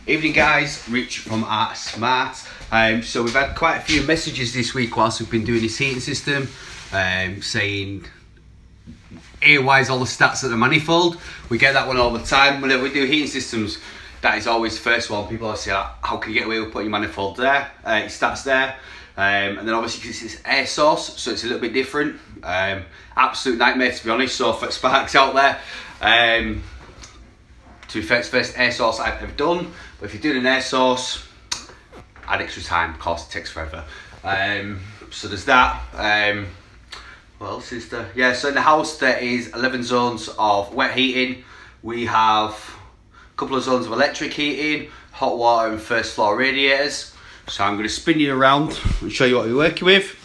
Evening guys, Rich from Art Smart. So we've had quite a few messages this week whilst we've been doing this heating system, saying why is all the stats at the manifold. We get that one all the time whenever we do heating systems. That is always the first one. People always say, how can you get away with putting your manifold there, your stats there, and then obviously because it's air source, so it's a little bit different. Absolute nightmare, to be honest. So for Sparks out there, to be fair, it's the first air source I've ever done, but if you're doing an air source, add extra time, of course it takes forever. So there's that. What else is there? Yeah, so in the house there is 11 zones of wet heating. We have a couple of zones of electric heating, hot water and first floor radiators. So I'm going to spin you around and show you what we're working with.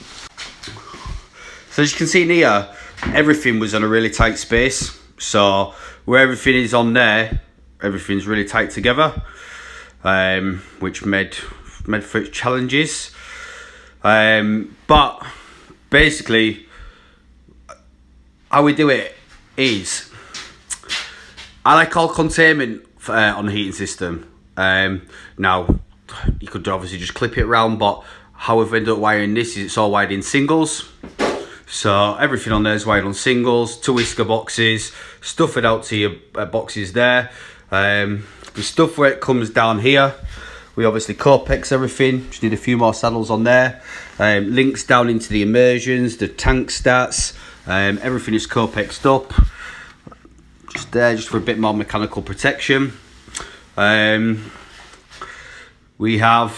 So as you can see in here, everything was on a really tight space. So where everything is on there, everything's really tight together, which made for its challenges. But basically, how we do it is, I like all containment on the heating system. Now, you could obviously just clip it around, but how we've ended up wiring this is it's all wired in singles. So everything on there is wired on singles, 2 whisker boxes, stuff it out to your boxes there. The stuff where it comes down here, we obviously Copex everything, just need a few more saddles on there. Links down into the immersions, the tank stats, everything is Copexed up. Just there, just for a bit more mechanical protection. We have,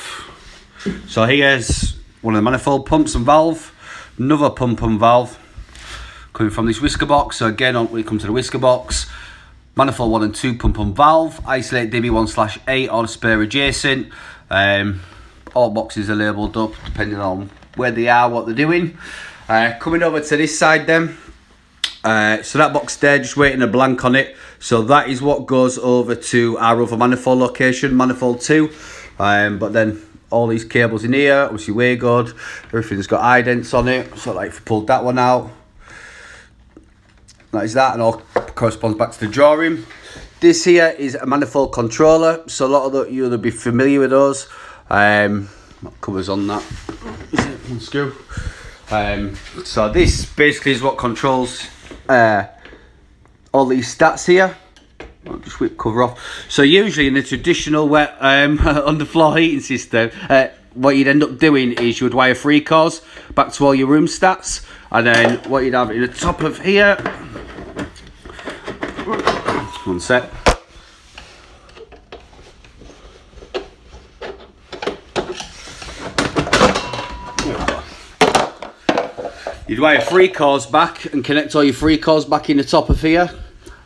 so here's one of the manifold pumps and valve, another pump and valve coming from this whisker box. So again, when it comes to the whisker box, manifold 1 and 2 pump and valve, isolate DB1/8 or the spare adjacent. All boxes are labelled up depending on where they are, what they're doing. Coming over to this side then, so that box there, just waiting a blank on it. So that is what goes over to our other manifold location, manifold 2. But then all these cables in here, obviously Waygod, everything's got idents on it. So like if we pulled that one out, that is that, and all corresponds back to the drawing. This here is a manifold controller, so a lot of you'll be familiar with those. Covers on that, is it? One screw. So this basically is what controls all these stats here. I'll just whip cover off. So usually in the traditional wet underfloor heating system, what you'd end up doing is you would wire 3 cores back to all your room stats, and then what you'd have in the top of here, one sec. You'd wire 3 cores back and connect all your 3 cores back in the top of here.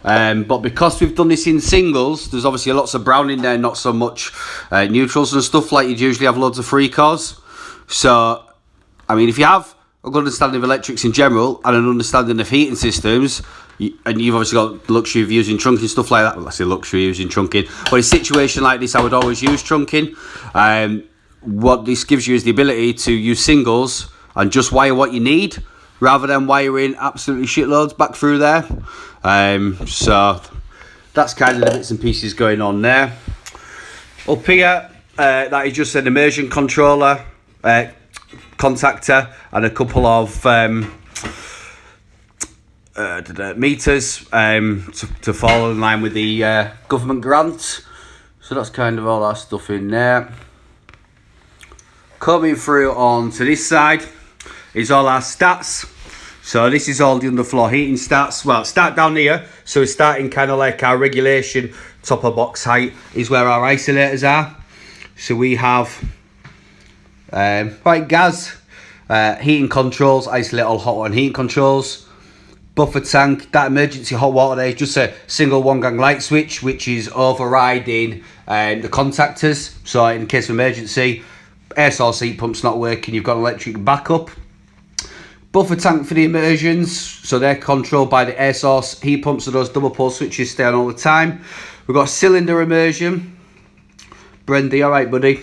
But because we've done this in singles, there's obviously lots of brown in there, not so much neutrals and stuff like you'd usually have loads of 3 cores. So, I mean, if you have a good understanding of electrics in general and an understanding of heating systems, and you've obviously got the luxury of using trunking, stuff like that. Well, I say luxury using trunking, but in a situation like this, I would always use trunking. What this gives you is the ability to use singles and just wire what you need, rather than wiring absolutely shitloads back through there. So that's kind of the bits and pieces going on there. Up here, that is just an immersion controller, contactor, and a couple of meters to fall in line with the government grants. So that's kind of all our stuff in there. Coming through onto this side is all our stats. So this is all the underfloor heating stats. Well, start down here. So we're starting kind of like our regulation, top of box height is where our isolators are. So we have white gas, heating controls, isolate all hot water and heating controls, buffer tank. That emergency hot water there is just a single 1-gang light switch, which is overriding the contactors. So in case of emergency, air source heat pump's not working, you've got electric backup. Buffer tank for the immersions, so they're controlled by the air source heat pumps, so those double pole switches stay on all the time. We've got cylinder immersion. Brendy, all right, buddy.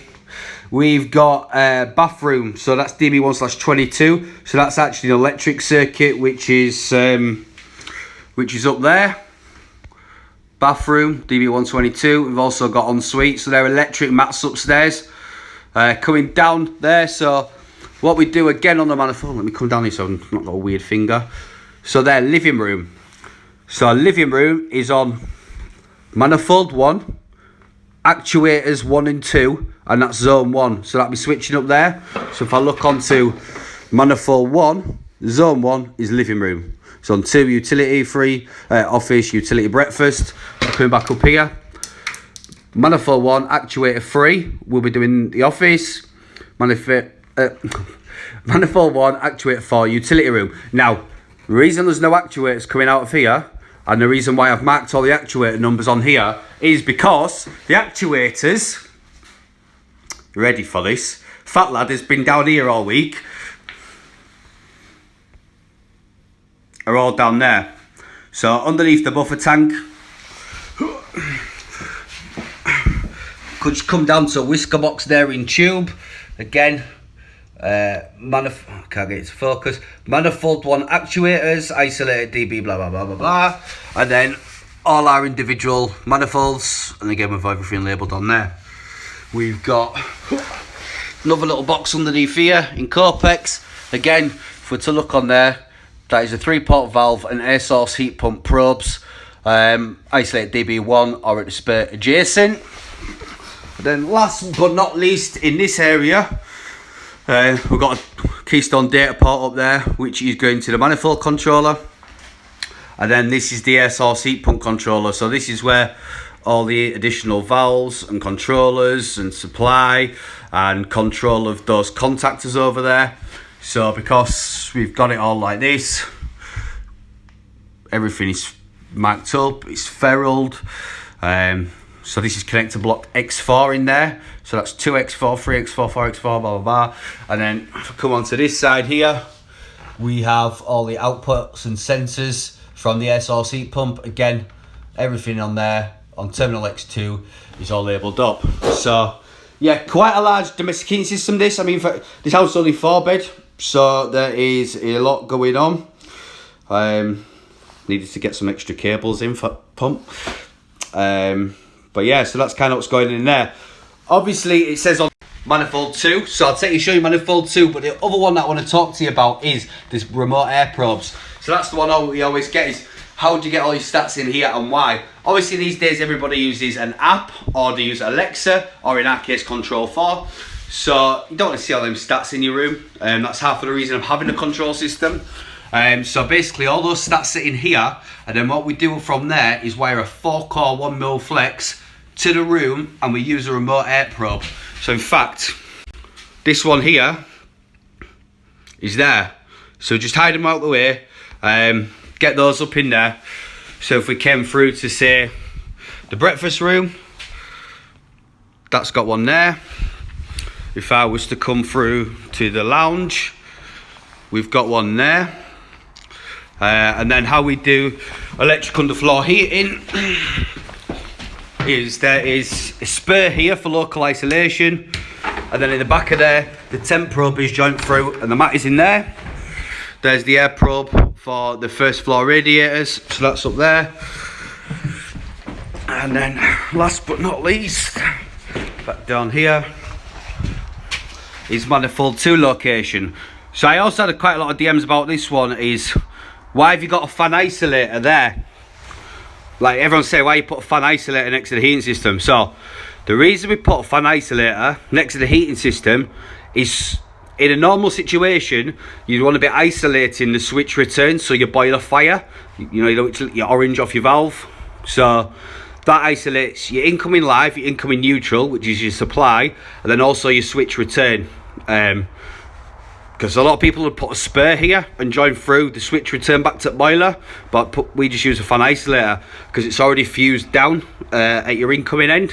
We've got bathroom, so that's DB1/22. So that's actually an electric circuit, which is up there. bathroom, DB122. We've also got ensuite, so they're electric mats upstairs. Coming down there, so what we do again on the manifold, let me come down here so I've not got a weird finger. So their living room. So our living room is on manifold 1, actuators 1 and 2, and that's zone 1. So that'll be switching up there. So if I look onto manifold 1, zone 1 is living room. So on 2, utility, 3, office, utility, breakfast. Coming back up here. Manifold 1, actuator 3, we'll be doing the office. Manifold 1, actuator 4, utility room. Now, the reason there's no actuators coming out of here, and the reason why I've marked all the actuator numbers on here, is because the actuators, ready for this, Fat Lad has been down here all week, are all down there. So underneath the buffer tank, could you come down to a whisker box there in tube. Again, can't get it to focus. Manifold 1 actuators, isolated DB, blah, blah, blah, blah, blah. And then all our individual manifolds. And again, with everything labelled on there. We've got another little box underneath here in Copex. Again, if we're to look on there, that is a 3-port valve and air source heat pump probes. Isolated DB1 or at the spare adjacent. And then last but not least in this area, we've got a Keystone data port up there, which is going to the manifold controller. And then this is the air source heat pump controller. So this is where all the additional valves and controllers and supply and control of those contactors over there. So because we've got it all like this, everything is marked up, it's ferruled. So this is connector block X4 in there. So that's 2X4, 3X4, 4X4, blah, blah, blah. And then if I come onto this side here, we have all the outputs and sensors from the air source heat pump. Again, everything on there on terminal X2 is all labelled up. So yeah, quite a large domestic heating system this. I mean, this house is only 4-bed, so there is a lot going on. Needed to get some extra cables in for pump. But yeah, so that's kind of what's going on in there. Obviously, it says on manifold 2, so I'll show you manifold 2, but the other one that I want to talk to you about is this remote air probes. So that's the one we always get, is how do you get all your stats in here and why? Obviously, these days, everybody uses an app, or they use Alexa, or in our case, Control 4. So you don't want to see all them stats in your room. That's half of the reason of having a control system. So basically all those stats sit in here, and then what we do from there is wire a 4-core 1mm flex to the room, and we use a remote air probe. So in fact, this one here is there. So just hide them out the way, get those up in there. So if we came through to say the breakfast room, that's got one there. If I was to come through to the lounge, we've got one there. And then how we do electric underfloor heating is there is a spur here for local isolation, and then in the back of there the temp probe is joint through and the mat is in there. There's the air probe for the first floor radiators, so that's up there. And then last but not least, back down here is manifold 2 location. So I also had quite a lot of DMs about this one, is why have you got a fan isolator there? Like everyone say, why you put a fan isolator next to the heating system? So the reason we put a fan isolator next to the heating system is, in a normal situation, you'd want to be isolating the switch return, so your boiler fire, you know, you don't want to let your orange off your valve. So that isolates your incoming live, your incoming neutral, which is your supply, and then also your switch return. Because a lot of people would put a spur here and join through the switch return back to the boiler, but we just use a fan isolator because it's already fused down at your incoming end.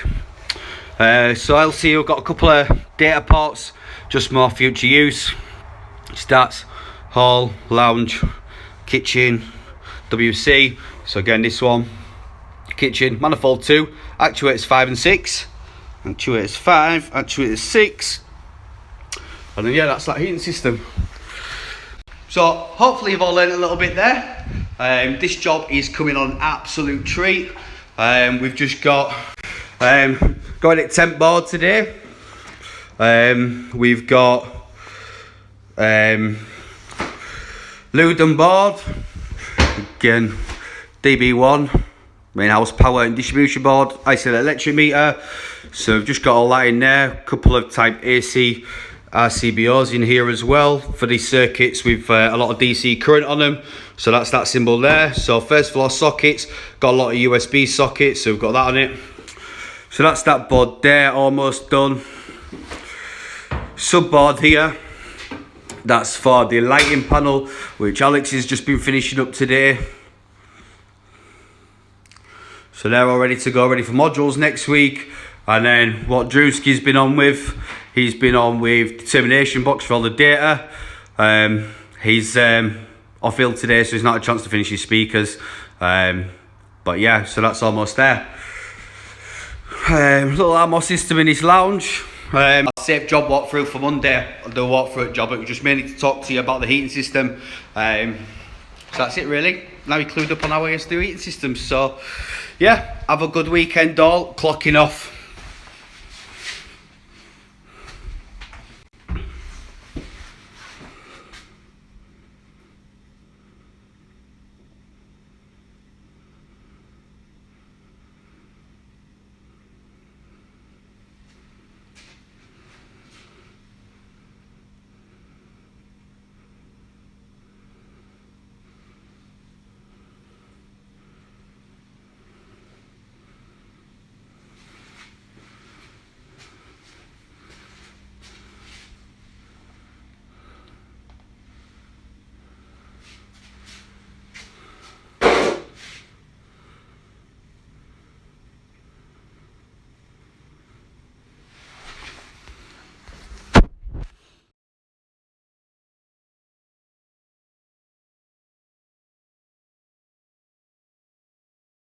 So I'll see you've got a couple of data ports, just more future use. Stats, hall, lounge, kitchen, WC. So again, this one, kitchen, manifold 2, actuators 5 and 6, actuators 5, actuators 6. And then yeah, that's that heating system. So hopefully you've all learned a little bit there. This job is coming on absolute treat. We've just got going at temp board today. We've got Luden board, again DB1, main house power and distribution board, isolated electric meter. So we've just got all that in there. A couple of type AC RCBOs in here as well for these circuits with a lot of DC current on them. So that's that symbol there. So first floor sockets, got a lot of USB sockets, so we've got that on it. So that's that board there, almost done. Subboard here, that's for the lighting panel, which Alex has just been finishing up today. So they're all ready to go, ready for modules next week. And then what Drewski's been on with, he's been on with determination box for all the data. He's off ill today, so he's not had a chance to finish his speakers. But yeah, so that's almost there. Little Armor system in his lounge. I'll save job walkthrough for Monday. I'll do a walkthrough at job. It was just mainly to talk to you about the heating system. So that's it really. Now you're clued up on how I used to do heating systems. So yeah, have a good weekend all. Clocking off.